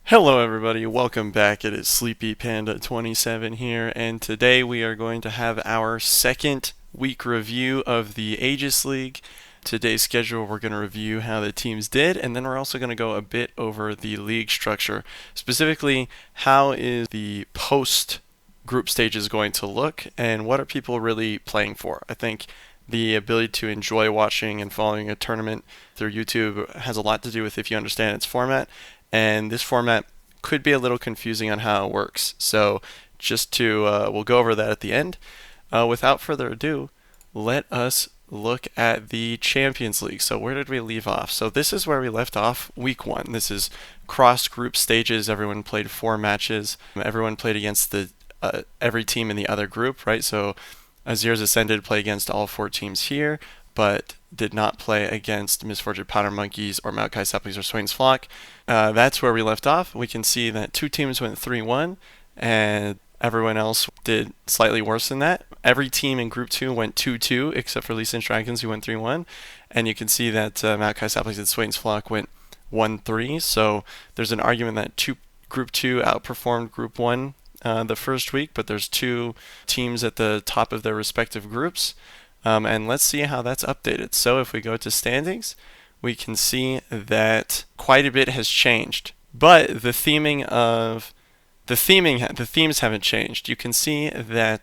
Hello everybody, welcome back. It is Sleepy Panda 27 here, and today we are going to have our second week review of the Aegis League. Today's schedule, we're going to review how the teams did, and then we're also going to go a bit over the league structure. Specifically, how is the post group stages going to look, and what are people really playing for? I think the ability to enjoy watching and following a tournament through YouTube has a lot to do with if you understand its format, and this format could be a little confusing on how it works. So we'll go over that at the end. Without further ado, let us look at the Champions League. So where did we leave off? So this is where we left off week one. This is cross group stages. Everyone played 4 matches. Everyone played against the every team in the other group, right? So Azir's Ascended play against all 4 teams here, but did not play against Misfortune Powder Monkeys or Maokai Saplings or Swain's Flock. That's where we left off. We can see that 2 teams went 3-1, and everyone else did slightly worse than that. Every team in Group 2 went 2-2, except for Lee Sin Dragons, who went 3-1. And you can see that Maokai Saplings and Swain's Flock went 1-3. So there's an argument that Group 2 outperformed Group 1 the first week, but there's 2 teams at the top of their respective groups. And let's see how that's updated. So if we go to standings, we can see that quite a bit has changed. But the themes haven't changed. You can see that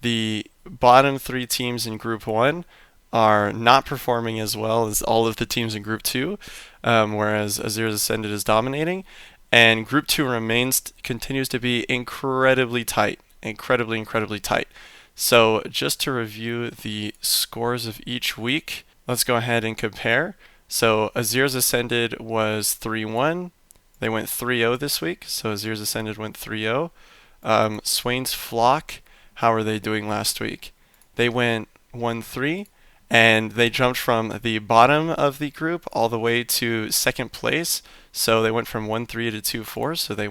the bottom 3 teams in Group 1 are not performing as well as all of the teams in Group 2, whereas Azir's Ascended is dominating. And Group 2 continues to be incredibly tight. Incredibly tight. So just to review the scores of each week, let's go ahead and compare. So Azir's Ascended was 3-1. They went 3-0 this week. So Azir's Ascended went 3-0. Swain's Flock, how are they doing last week? They went 1-3, and they jumped from the bottom of the group all the way to second place. So they went from 1-3 to 2-4. So they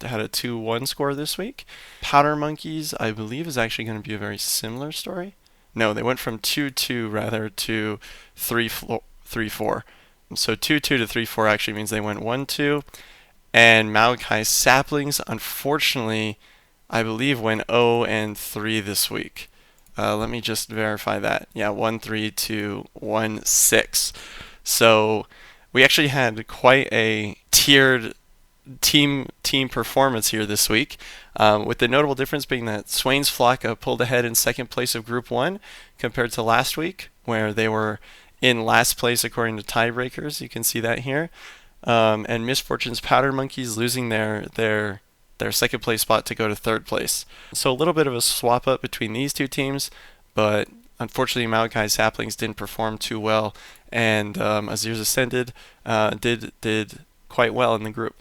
had a 2-1 score this week. Powder Monkeys, I believe, is actually going to be a very similar story. No, they went from 2-2 rather to 3-4. So 2-2 to 3-4 actually means they went 1-2. And Maokai Saplings, unfortunately, I believe went 0-3 this week. Let me just verify that. Yeah, 1-3 to 1-6. So we actually had quite a tiered team performance here this week, with the notable difference being that Swain's Flock pulled ahead in second place of Group 1 compared to last week, where they were in last place according to tiebreakers. You can see that here. And Misfortune's Powder Monkeys losing their second place spot to go to third place. So a little bit of a swap up between these 2 teams, but unfortunately Maokai Saplings didn't perform too well, and Azir's Ascended did quite well in the group.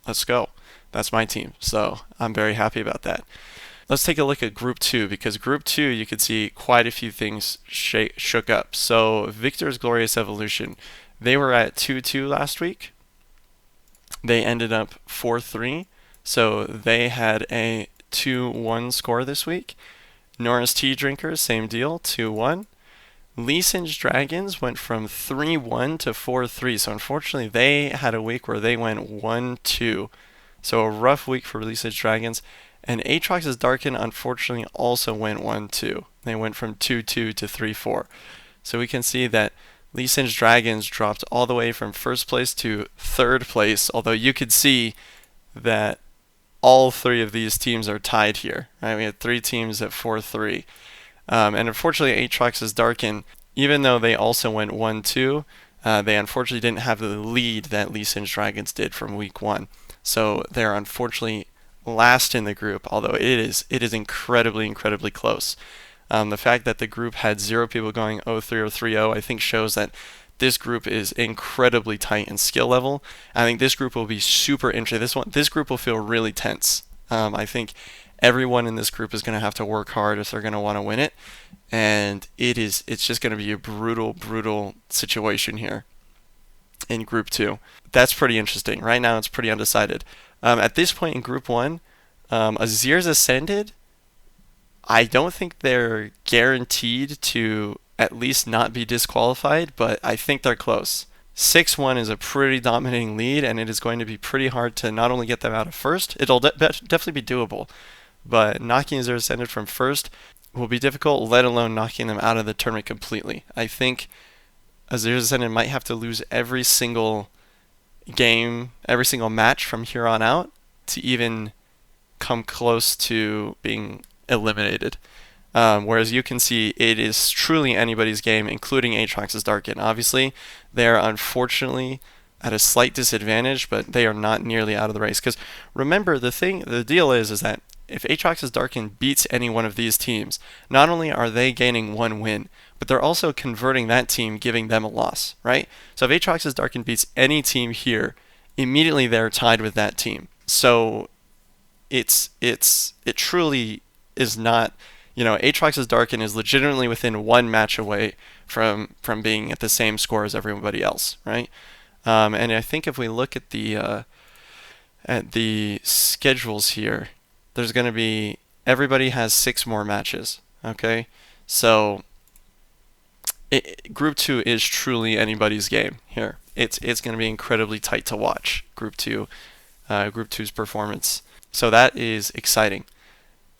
Let's go. That's my team, so I'm very happy about that. Let's take a look at Group 2, because Group 2 you can see quite a few things shook up. So Victor's Glorious Evolution, they were at 2-2 last week. They ended up 4-3, so they had a 2-1 score this week. Nora's Tea Drinkers, same deal, 2-1. Lee Sin's Dragons went from 3-1 to 4-3, so unfortunately they had a week where they went 1-2. So a rough week for Lee Sin's Dragons. And Aatrox's Darken unfortunately also went 1-2. They went from 2-2 to 3-4. So we can see that Lee Sin's Dragons dropped all the way from first place to third place, although you could see that all 3 of these teams are tied here. Right? We had 3 teams at 4-3. And unfortunately, Aatrox's Darken, even though they also went 1-2, they unfortunately didn't have the lead that Lee Sin's Dragons did from week 1. So they're unfortunately last in the group, although it is incredibly close. The fact that the group had 0 people going 0-3 or 3-0, I think shows that this group is incredibly tight in skill level. I think this group will be super interesting. This group will feel really tense. I think everyone in this group is going to have to work hard if they're going to want to win it, and it's just going to be a brutal situation here in Group 2. That's pretty interesting. Right now it's pretty undecided. At this point in Group 1, Azir's Ascended, I don't think they're guaranteed to at least not be disqualified, but I think they're close. 6-1 is a pretty dominating lead, and it is going to be pretty hard to not only get them out of first, it'll definitely be doable, but knocking Azure Ascended from first will be difficult, let alone knocking them out of the tournament completely. I think Azure Ascended might have to lose every single game, every single match from here on out to even come close to being eliminated. Whereas you can see it is truly anybody's game, including Aatrox's Darkin. Obviously, they are unfortunately at a slight disadvantage, but they are not nearly out of the race. Because remember, the deal is that if Aatrox's Darkin beats any one of these teams, not only are they gaining one win, but they're also converting that team, giving them a loss, right? So if Aatrox's Darkin beats any team here, immediately they're tied with that team. So it truly is not. Aatrox's Darkin is legitimately within one match away from being at the same score as everybody else, right? And I think if we look at the schedules here, there's going to be everybody has 6 more matches. Okay, so Group 2 is truly anybody's game here. It's going to be incredibly tight to watch Group 2's performance. So that is exciting.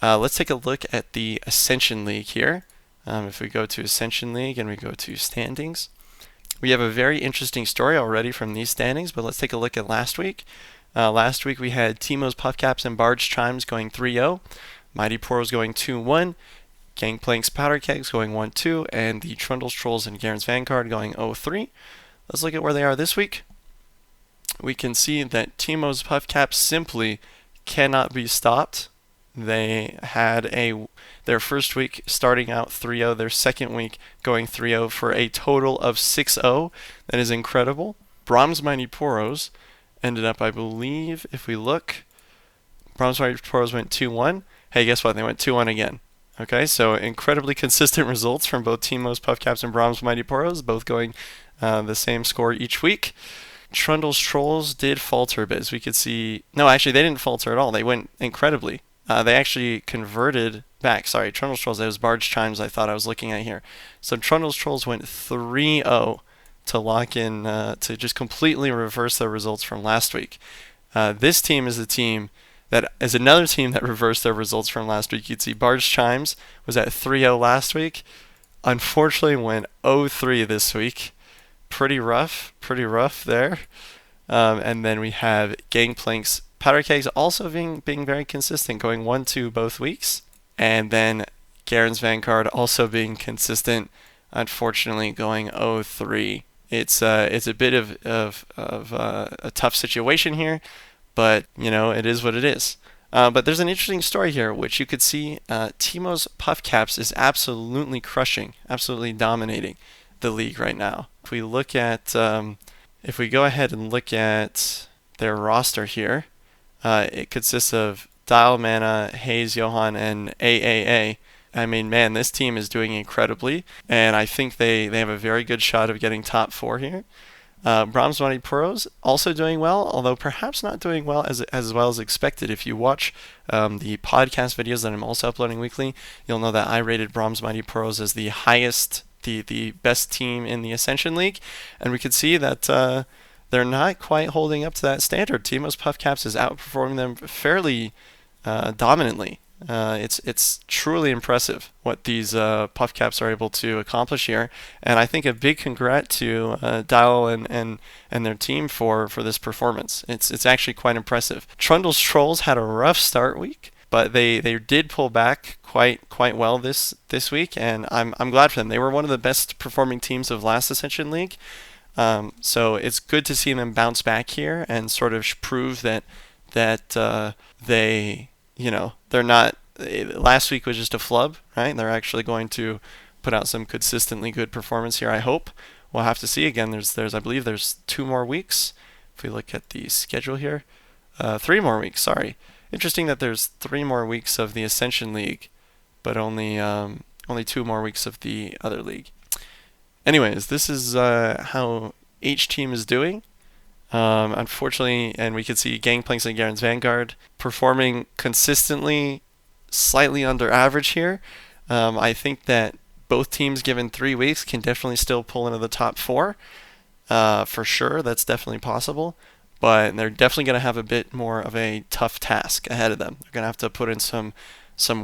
Let's take a look at the Ascension League here. If we go to Ascension League and we go to standings, we have a very interesting story already from these standings, but let's take a look at last week. Last week we had Teemo's Puffcaps and Barge Chimes going 3-0, Mighty Poros going 2-1, Gangplank's Powder Kegs going 1-2, and the Trundles Trolls and Garen's Vanguard going 0-3. Let's look at where they are this week. We can see that Teemo's Puffcaps simply cannot be stopped. They had their first week starting out 3-0, their second week going 3-0 for a total of 6-0. That is incredible. Brahms Mighty Poros ended up, I believe, if we look, Brahms Mighty Poros went 2-1. Hey, guess what? They went 2-1 again. Okay, so incredibly consistent results from both Teemo's Puffcaps and Brahms Mighty Poros, both going the same score each week. Trundles Trolls did falter a bit, as we could see. No, actually, they didn't falter at all. They went incredibly. They actually converted back. Sorry, Trundles Trolls. That was Barge Chimes I thought I was looking at here. So Trundles Trolls went 3-0 to lock in, to just completely reverse their results from last week. This team is another team that reversed their results from last week. You'd see Barge Chimes was at 3-0 last week. Unfortunately went 0-3 this week. Pretty rough there. And then we have Gangplank's Powder Kegs also being very consistent, going 1-2 both weeks. And then Garen's Vanguard also being consistent, unfortunately going 0-3. It's a bit of a tough situation here, but it is what it is. But there's an interesting story here, which you could see Teemo's Puffcaps is absolutely crushing, absolutely dominating the league right now. If we go ahead and look at their roster here, it consists of Dial Mana, Hayes, Johan, and AAA. I mean, man, this team is doing incredibly, and I think they have a very good shot of getting top 4 here. Brahms Mighty Poros also doing well, although perhaps not doing well as well as expected. If you watch the podcast videos that I'm also uploading weekly, you'll know that I rated Brahms Mighty Poros as the highest, the best team in the Ascension League, and we could see that they're not quite holding up to that standard. Teemo's Puffcaps is outperforming them fairly dominantly. It's truly impressive what these Puffcaps are able to accomplish here, and I think a big congrat to Dial and their team for this performance. It's actually quite impressive. Trundles Trolls had a rough start week, but they did pull back quite well this week, and I'm glad for them. They were one of the best performing teams of last Ascension League. So it's good to see them bounce back here and sort of prove that they, they're not. Last week was just a flub, right? They're actually going to put out some consistently good performance here, I hope. We'll have to see. Again, I believe there's 2 more weeks. If we look at the schedule here, 3 more weeks. Sorry. Interesting that there's 3 more weeks of the Ascension League, but only 2 more weeks of the other league. Anyways, this is how each team is doing. Unfortunately, and we can see Gangplank's and Garen's Vanguard performing consistently, slightly under average here. I think that both teams, given 3 weeks, can definitely still pull into the top 4. for sure. That's definitely possible. But they're definitely going to have a bit more of a tough task ahead of them. They're going to have to put in some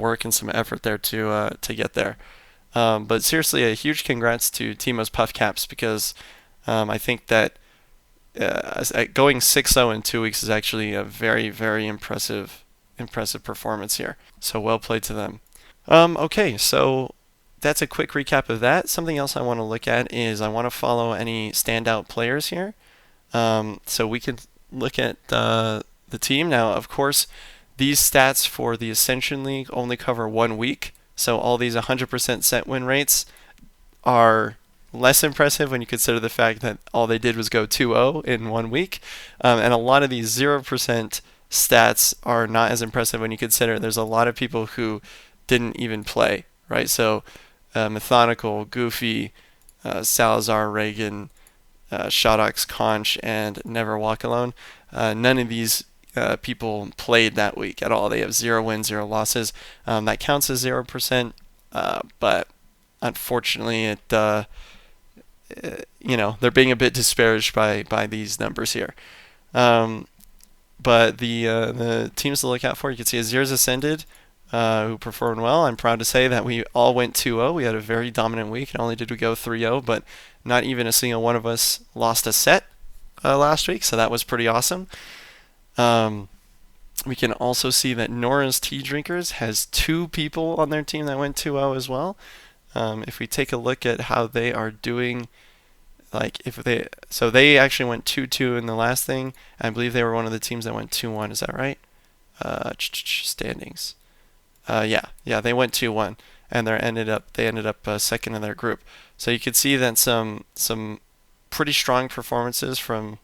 work and some effort there to get there. But seriously, a huge congrats to Timo's Puff Caps because I think that going 6-0 in 2 weeks is actually a very, very impressive performance here. So well played to them. Okay, so that's a quick recap of that. Something else I want to look at is I want to follow any standout players here. So we can look at the team now. Of course, these stats for the Ascension League only cover 1 week. So all these 100% set win rates are less impressive when you consider the fact that all they did was go 2-0 in 1 week. And a lot of these 0% stats are not as impressive when you consider there's a lot of people who didn't even play, right? So Methodical, Goofy, Salazar, Reagan, Shodox, Conch, and Never Walk Alone. None of these people played that week at all. They have 0 wins, 0 losses. That counts as 0%, but unfortunately, they're being a bit disparaged by these numbers here. But the teams to look out for, you can see Azir's Ascended, who performed well. I'm proud to say that we all went 2-0. We had a very dominant week. Not only did we go 3-0, but not even a single one of us lost a set last week, so that was pretty awesome. We can also see that Nora's Tea Drinkers has 2 people on their team that went 2-0 as well. If we take a look at how they are doing, so they actually went 2-2 in the last thing. I believe they were one of the teams that went 2-1. Is that right? Standings. Yeah, they went 2-1, and they ended up second in their group. So you could see that some pretty strong performances from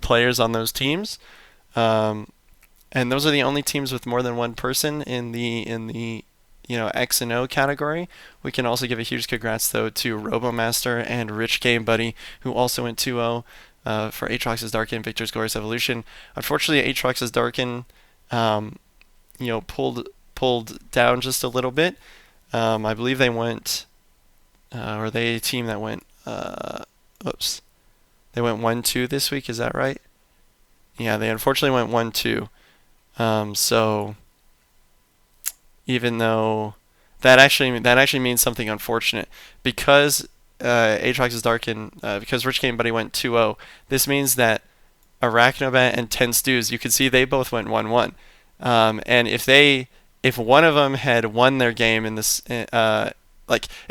players on those teams, and those are the only teams with more than one person in the X and O category. We can also give a huge congrats though to Robomaster and Rich Game Buddy, who also went 2-0 for Aatrox's Darkin, Victor's Glorious Evolution. Unfortunately, Aatrox's Darkin pulled down just a little bit. I believe they went, or they a team that went, they went 1-2 this week. Is that right? Yeah, they unfortunately went 1-2. So even though that actually means something unfortunate because Aatrox's Darkin, because Rich Game Buddy went 2-0. This means that Arachnobat and 10 Stews, you could see they both went 1-1. And if one of them had won their game in this, it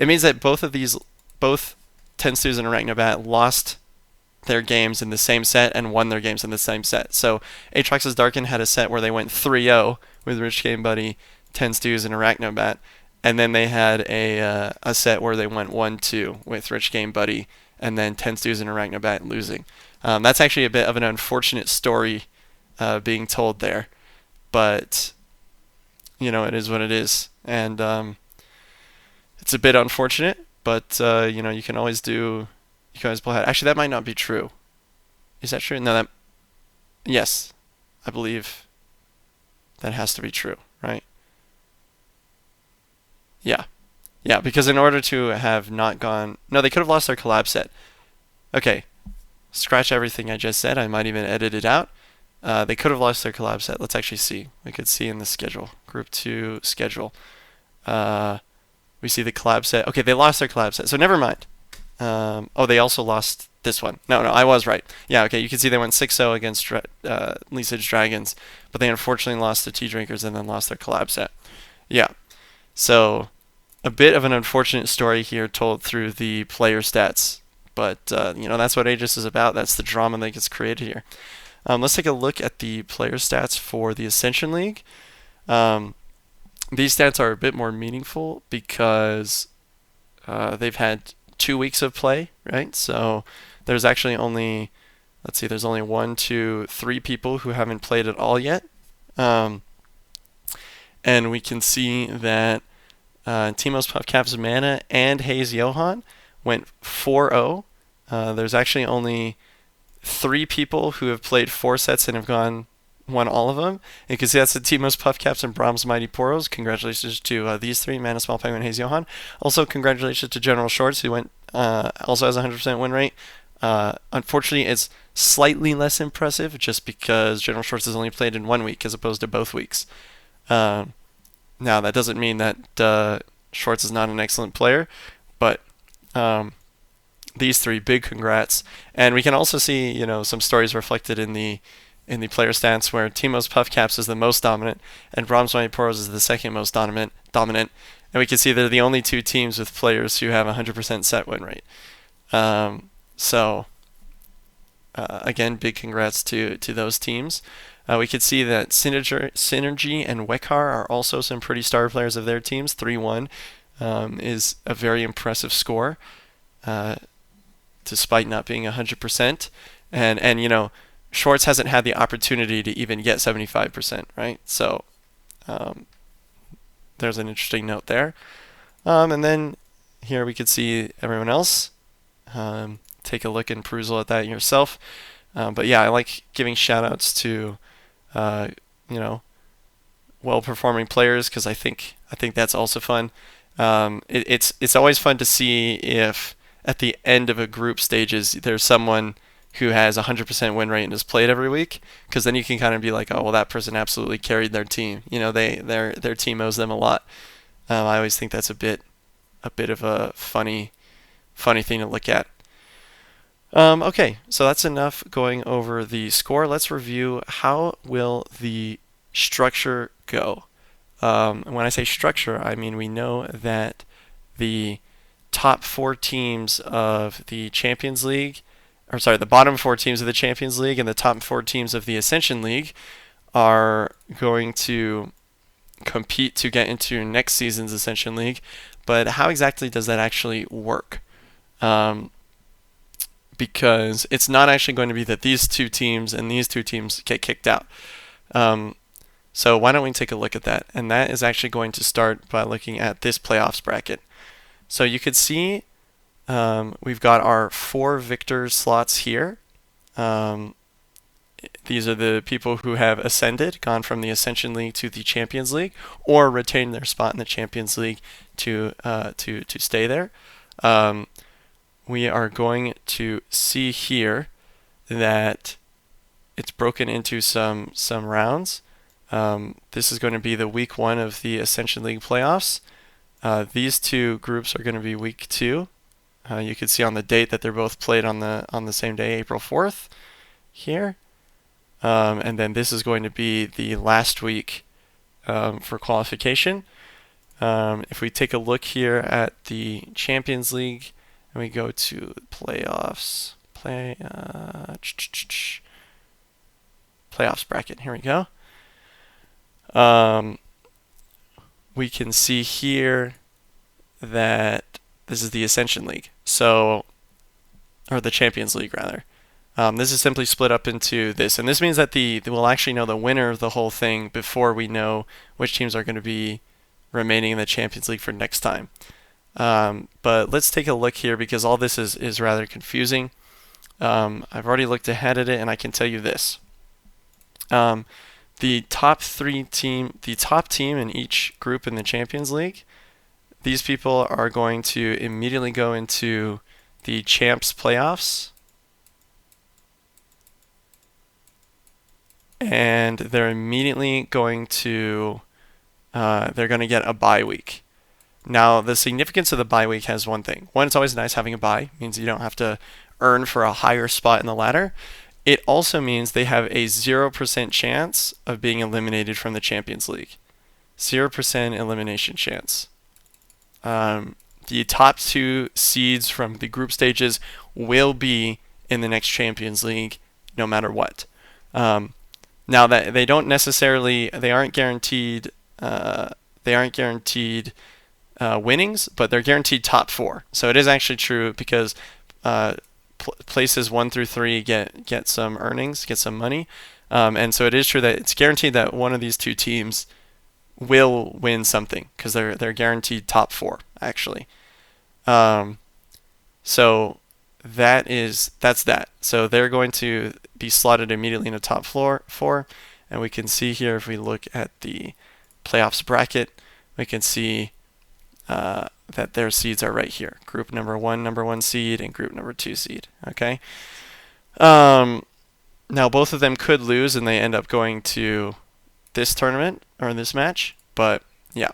means that both 10 Stews and Arachnobat lost their games in the same set and won their games in the same set. So Aatrox's Darkin had a set where they went 3-0 with Rich Game Buddy, 10 Stews, and Arachnobat, and then they had a set where they went 1-2 with Rich Game Buddy, and then 10 Stews and Arachnobat losing. That's actually a bit of an unfortunate story being told there, but it is what it is, and it's a bit unfortunate. But you can always pull ahead. Actually, that might not be true. Is that true? No, yes, I believe that has to be true, right? Yeah, because in order to have not gone, no, they could have lost their collab set. Okay, scratch everything I just said. I might even edit it out. They could have lost their collab set. Let's actually see. We could see in the schedule, Group 2 schedule. We see the collab set. Okay, they lost their collab set, so never mind. They also lost this one. No, I was right. Yeah, okay, you can see they went 6-0 against Leasage Dragons, but they unfortunately lost to Tea Drinkers and then lost their collab set. Yeah, so a bit of an unfortunate story here told through the player stats, but that's what Aegis is about. That's the drama that gets created here. Let's take a look at the player stats for the Ascension League. These stats are a bit more meaningful because they've had 2 weeks of play, right? So there's actually only, there's only 1, 2, 3 people who haven't played at all yet. And we can see that Timo's Puffcaps Mana and Hayes Johan went 4-0. There's actually only 3 people who have played 4 sets and have gone won all of them. And you can see that's the Timos, Puff Caps, and Brahms Mighty Poros. Congratulations to these three, Mana Small Penguin, Haze Johan. Also, congratulations to General Shorts, who went also has a 100% win rate. Unfortunately, it's slightly less impressive just because General Shorts is only played in 1 week as opposed to both weeks. Now, that doesn't mean that Schwartz is not an excellent player, but these three, big congrats. And we can also see, some stories reflected in the player stats where Timos Puff Caps is the most dominant and Brahms Mighty Poros is the second most dominant. And we can see they're the only two teams with players who have 100% set win rate. Again, big congrats to those teams. We could see that Synergy and Wekar are also some pretty star players of their teams. 3-1 is a very impressive score, despite not being 100%. And Schwartz hasn't had the opportunity to even get 75%, right? So there's an interesting note there. And then here we could see everyone else. Take a look and perusal at that yourself. But yeah, I like giving shout outs to well-performing players because I think that's also fun. It's always fun to see if at the end of a group stages there's someone who has 100% win rate and has played every week, because then you can kind of be like, oh well, that person absolutely carried their team. Their team owes them a lot. I always think that's a bit of a funny thing to look at. Okay, so that's enough going over the score. Let's review how will the structure go. When I say structure, I mean we know that the top four teams of the Champions League, the bottom four teams of the Champions League and the top four teams of the Ascension League are going to compete to get into next season's Ascension League. But how exactly does that actually work? Because it's not actually going to be that these two teams and these two teams get kicked out. So why don't we take a look at that? And that is actually going to start by looking at this playoffs bracket. So you could see we've got our 4 victors slots here. These are the people who have ascended, gone from the Ascension League to the Champions League, or retained their spot in the Champions League to stay there. We are going to see here that it's broken into some rounds. This is going to be the week 1 of the Ascension League playoffs. These two groups are going to be week 2. You can see on the date that they're both played on the same day, April 4th here. And then this is going to be the last week for qualification. If we take a look here at the Champions League and we go to playoffs, playoffs bracket, here we go. We can see here that this is the Ascension League, or the Champions League rather. This is simply split up into this, and this means that we'll actually know the winner of the whole thing before we know which teams are going to be remaining in the Champions League for next time. But let's take a look here because all this is rather confusing. I've already looked ahead at it, and I can tell you this. The top team in each group in the Champions League, these people are going to immediately go into the Champs playoffs. And they're immediately going to get a bye week. Now, the significance of the bye week has one thing. One, it's always nice having a bye. It means you don't have to earn for a higher spot in the ladder. It also means they have a 0% chance of being eliminated from the Champions League. 0% elimination chance. The top 2 seeds from the group stages will be in the next Champions League no matter what. Now that they aren't guaranteed winnings, but they're guaranteed top 4. So it is actually true because places 1 through 3 get some earnings, get some money, and so it is true that it's guaranteed that one of these two teams will win something because they're guaranteed top 4 actually. So that's that. So they're going to be slotted immediately in the top 4, And we can see here, if we look at the playoffs bracket, we can see that their seeds are right here. Group number one seed, and group number 2 seed. Okay. Now both of them could lose and they end up going to this tournament or this match, but yeah.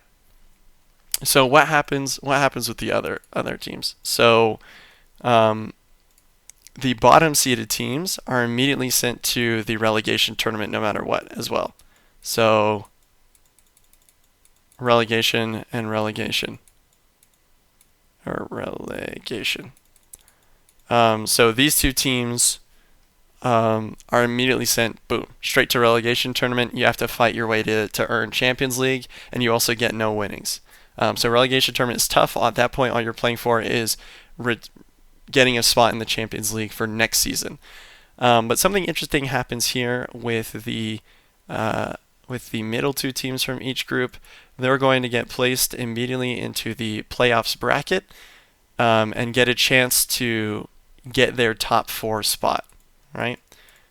So what happens with the other teams? So the bottom seeded teams are immediately sent to the relegation tournament no matter what as well. So relegation and relegation. Or relegation. So these two teams are immediately sent, boom, straight to relegation tournament. You have to fight your way to earn Champions League, and you also get no winnings. So relegation tournament is tough. At that point, all you're playing for is getting a spot in the Champions League for next season. But something interesting happens here with the middle two teams from each group. They're going to get placed immediately into the playoffs bracket and get a chance to get their top 4 spot, right?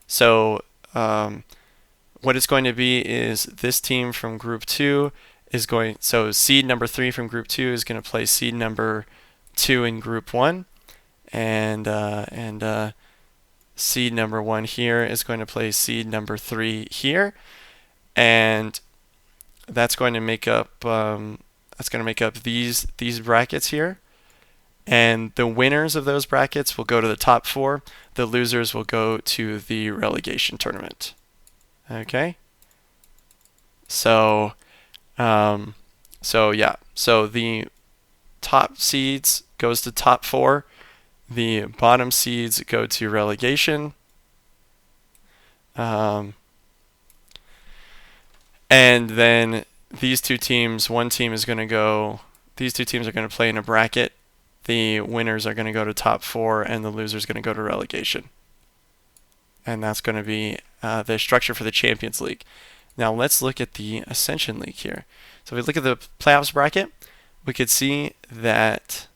So what it's going to be is this team from group 2 is so seed number 3 from group 2 is going to play seed number 2 in group 1, and seed number 1 here is going to play seed number 3 here, and that's going to make up these brackets here. And the winners of those brackets will go to the top 4. The losers will go to the relegation tournament. Okay. So yeah. So the top seeds goes to top 4. The bottom seeds go to relegation. And then these two teams, one team is going to go. These two teams are going to play in a bracket. The winners are going to go to top 4, and the losers are going to go to relegation. And that's going to be the structure for the Champions League. Now let's look at the Ascension League here. So if we look at the playoffs bracket, we could see that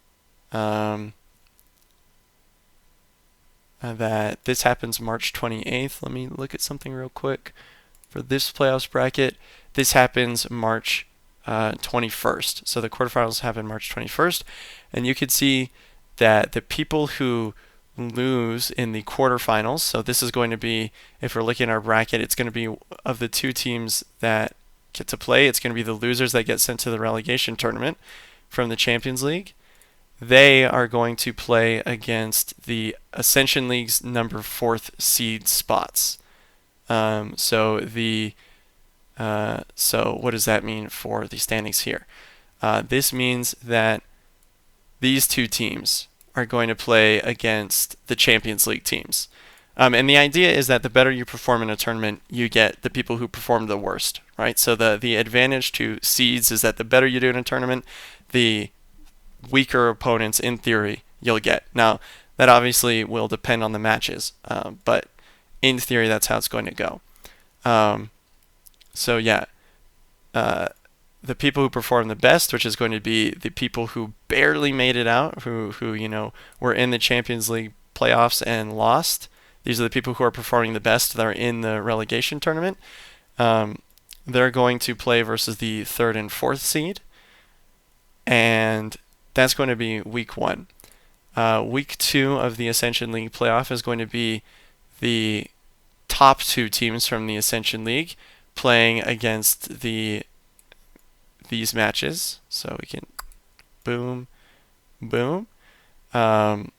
that this happens March 28th. Let me look at something real quick. For this playoffs bracket, this happens March 21st. So the quarterfinals happen March 21st, and you could see that the people who lose in the quarterfinals, so this is going to be, if we're looking at our bracket, it's going to be of the 2 teams that get to play, it's going to be the losers that get sent to the relegation tournament from the Champions League. They are going to play against the Ascension League's number 4th seed spots. So what does that mean for the standings here? This means that these 2 teams are going to play against the Champions League teams. And the idea is that the better you perform in a tournament, you get the people who perform the worst, right? So the advantage to seeds is that the better you do in a tournament, the weaker opponents, in theory, you'll get. Now, that obviously will depend on the matches, but in theory, that's how it's going to go. So yeah, the people who perform the best, which is going to be the people who barely made it out, who were in the Champions League playoffs and lost. These are the people who are performing the best that are in the relegation tournament. They're going to play versus the 3rd and 4th seed, and that's going to be week 1. Week 2 of the Ascension League playoff is going to be the top 2 teams from the Ascension League playing against these matches. So we can boom, boom. And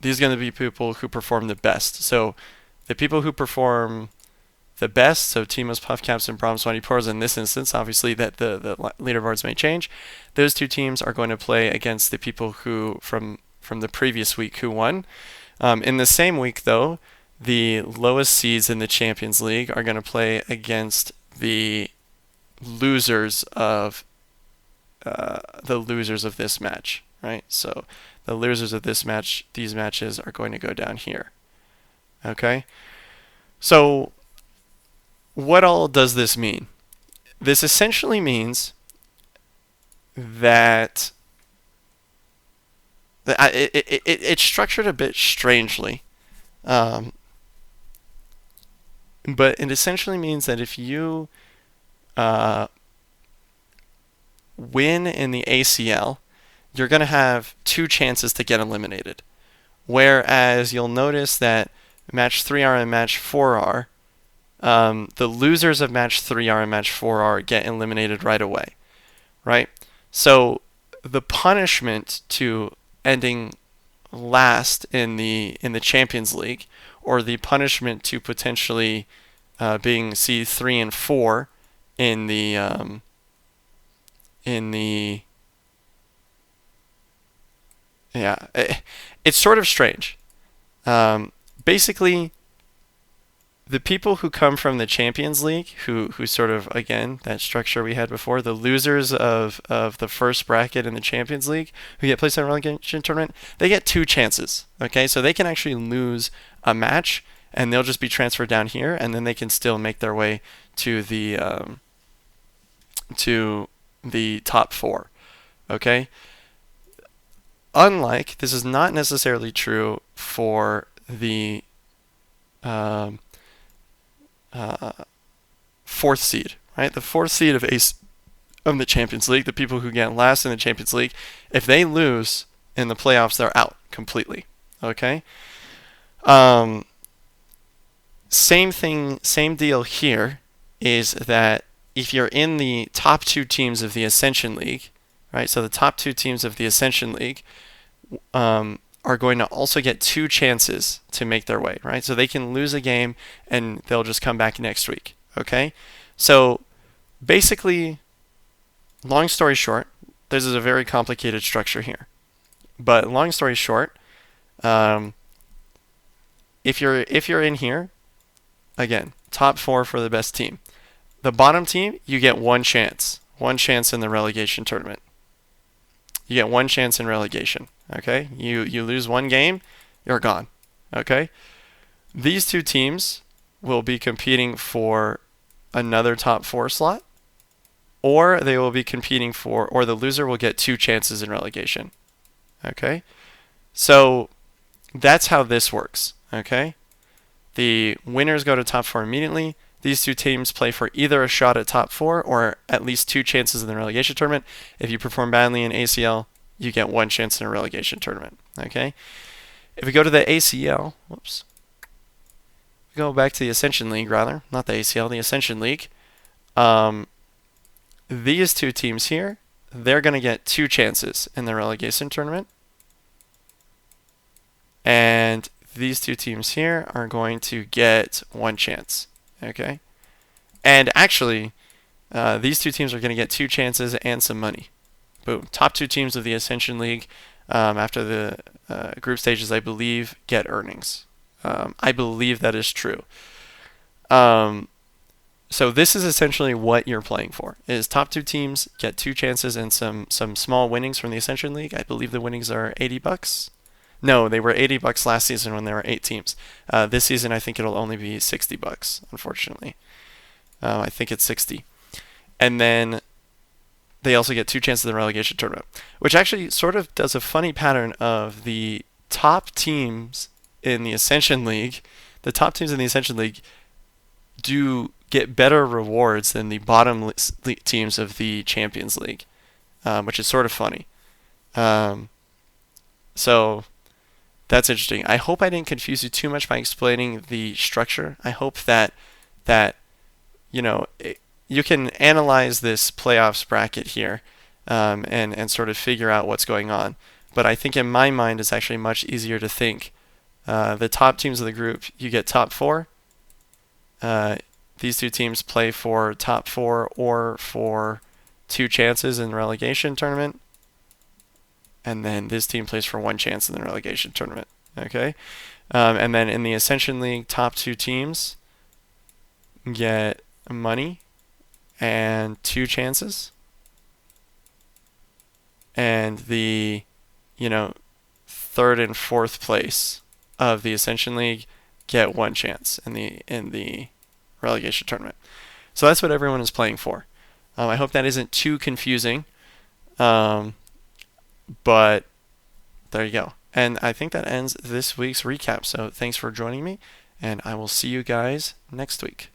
these are going to be people who perform the best. So the people who perform the best, so Timos, Puffcaps, and Brahms Manipurs in this instance, obviously that the leaderboards may change. Those 2 teams are going to play against the people who from the previous week who won. In the same week, though, the lowest seeds in the Champions League are going to play against the losers of this match, right? So the losers of this match, these matches are going to go down here. Okay? So what all does this mean? This essentially means that it's structured a bit strangely. But it essentially means that if you uh, win in the ACL, you're going to have two chances to get eliminated. Whereas you'll notice that match 3R and match 4R, the losers of match 3R and match 4R get eliminated right away, right? So the punishment to ending last in the Champions League, or the punishment to potentially being C3 and 4 in the yeah, it's sort of strange. Basically, the people who come from the Champions League, who sort of, again, that structure we had before, the losers of the first bracket in the Champions League, who get placed in a relegation tournament, they get two chances. Okay, so they can actually lose a match, and they'll just be transferred down here, and then they can still make their way to the top four. Okay, unlike, this is not necessarily true for the um, fourth seed, right? The fourth seed of Ace of the Champions League, the people who get last in the Champions League, if they lose in the playoffs, they're out completely. Okay. Um, Same thing, same deal here is that if you're in the top two teams of the Ascension League, right? So the top two teams of the Ascension League are going to also get two chances to make their way, right? So they can lose a game and they'll just come back next week, okay? So basically, long story short, this is a very complicated structure here. But long story short, um, if you're in here, again, top four for the best team. The bottom team, you get one chance in the relegation tournament. You get one chance in relegation. Okay, you lose one game, you're gone. Okay, these two teams will be competing for another top four slot, or they will be competing for, or the loser will get two chances in relegation. Okay, so that's how this works. Okay, the winners go to top four immediately. These two teams play for either a shot at top four or at least two chances in the relegation tournament. If you perform badly in ACL, you get one chance in a relegation tournament. Okay. If we go to the ACL, whoops, we go back to the Ascension League rather, not the ACL, the Ascension League. These two teams here, they're going to get two chances in the relegation tournament, and these two teams here are going to get one chance. Okay, and actually, these two teams are going to get two chances and some money. Boom. Top two teams of the Ascension League after the group stages, I believe, get earnings. I believe that is true. So this is essentially what you're playing for. Is top two teams get two chances and some small winnings from the Ascension League. I believe the winnings are $80. No, they were $80 last season when there were 8 teams. This season, I think it'll only be $60, unfortunately. I think it's 60. And then they also get two chances in the relegation tournament, which actually sort of does a funny pattern of the top teams in the Ascension League. The top teams in the Ascension League do get better rewards than the bottom teams of the Champions League, which is sort of funny. So that's interesting. I hope I didn't confuse you too much by explaining the structure. I hope that you can analyze this playoffs bracket here and sort of figure out what's going on. But I think in my mind it's actually much easier to think the top teams of the group, you get top four. These two teams play for top four or for two chances in the relegation tournament. And then this team plays for one chance in the relegation tournament. Okay? And then in the Ascension League, top two teams get money and two chances. And the, third and fourth place of the Ascension League get one chance in the relegation tournament. So that's what everyone is playing for. I hope that isn't too confusing. But there you go. And I think that ends this week's recap. So thanks for joining me, and I will see you guys next week.